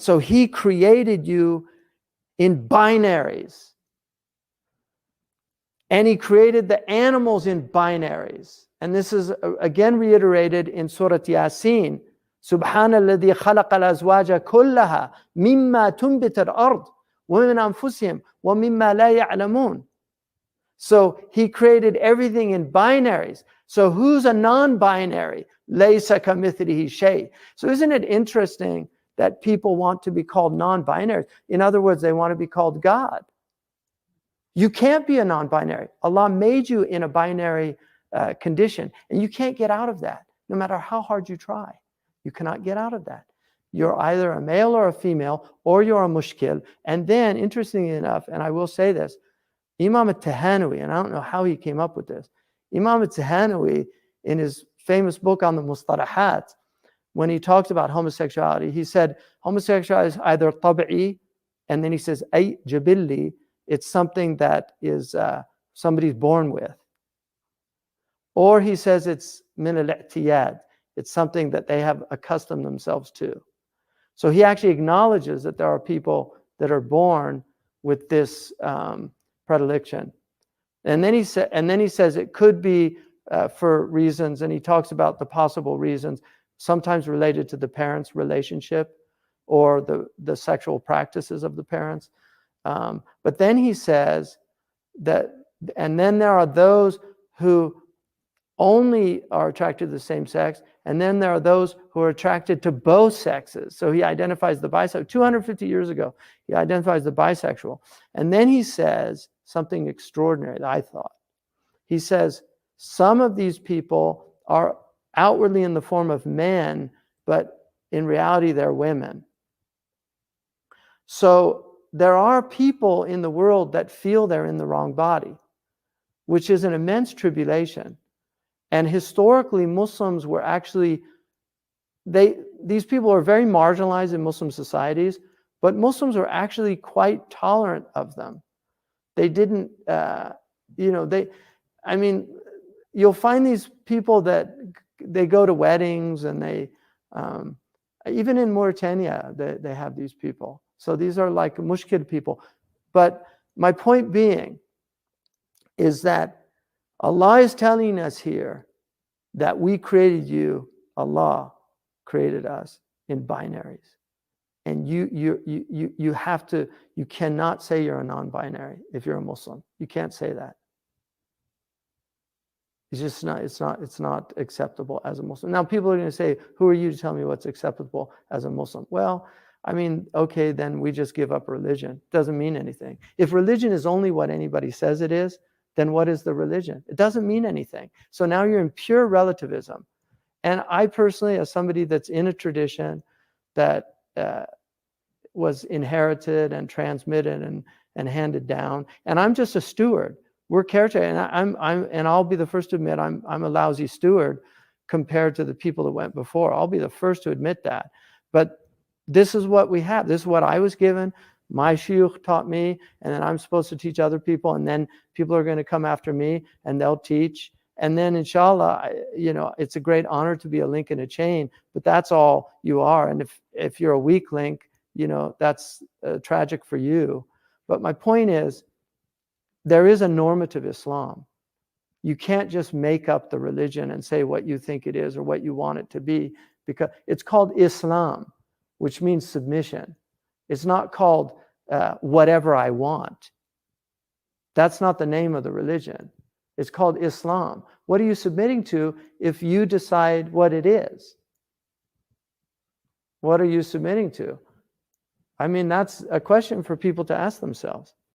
So he created you in binaries. And he created the animals in binaries. And this is again reiterated in Surah Yasin. سبحان الذي خلق الأزواج كلها مما تنبت الأرض ومن أنفسهم ومما لا يعلمون. So he created everything in binaries. So who's a non-binary? ليس كمثله شيء. So isn't it interesting that people want to be called non-binaries? In other words, they want to be called God. You can't be a non-binary. Allah made you in a binary condition, and you can't get out of that, no matter how hard you try. You cannot get out of that. You're either a male or a female, or you're a mushkil. And then, interestingly enough, and I will say this, Imam al-Tahanawi, and I don't know how he came up with this, Imam al-Tahanawi, in his famous book on the Mustalahat, when he talks about homosexuality, he said homosexuality is either tab'i, and then he says ay jabilli, it's something that is somebody's born with. Or he says it's min al-i'tiyad, it's something that they have accustomed themselves to. So he actually acknowledges that there are people that are born with this predilection. And then he says it could be for reasons, and he talks about the possible reasons, sometimes related to the parents' relationship or the sexual practices of the parents. But then he says that, and then there are those who only are attracted to the same sex, and then there are those who are attracted to both sexes. So he identifies the bisexual. 250 years ago, he identifies the bisexual. And then he says something extraordinary that I thought. He says, some of these people are outwardly in the form of men, but in reality, they're women. So there are people in the world that feel they're in the wrong body, which is an immense tribulation. And historically, Muslims were actually, these people are very marginalized in Muslim societies, but Muslims are actually quite tolerant of them. They didn't, you'll find these people that they go to weddings, and they, even in Mauritania, they have these people. So these are like mushkil people. But my point being is that Allah is telling us here that we created you, Allah created us in binaries. And you have to, you cannot say you're a non-binary if you're a Muslim. You can't say that. It's just not, it's not acceptable as a Muslim. Now people are going to say, who are you to tell me what's acceptable as a Muslim? Well, I mean, okay, then we just give up religion. Doesn't mean anything. If religion is only what anybody says it is, then what is the religion? It doesn't mean anything. So now you're in pure relativism. And I personally, as somebody that's in a tradition that was inherited and transmitted and handed down, and I'm just a steward. We're caretaker, and I'll be the first to admit I'm a lousy steward compared to the people that went before. I'll be the first to admit that. But this is what we have. This is what I was given. My shuyukh taught me, and then I'm supposed to teach other people, and then people are going to come after me and they'll teach. And then inshallah, it's a great honor to be a link in a chain, but that's all you are. And if you're a weak link, that's tragic for you. But my point is, there is a normative Islam. You can't just make up the religion and say what you think it is or what you want it to be, because it's called Islam, which means submission. It's not called whatever I want. That's not the name of the religion. It's called Islam. What are you submitting to if you decide what it is? What are you submitting to? I mean, that's a question for people to ask themselves.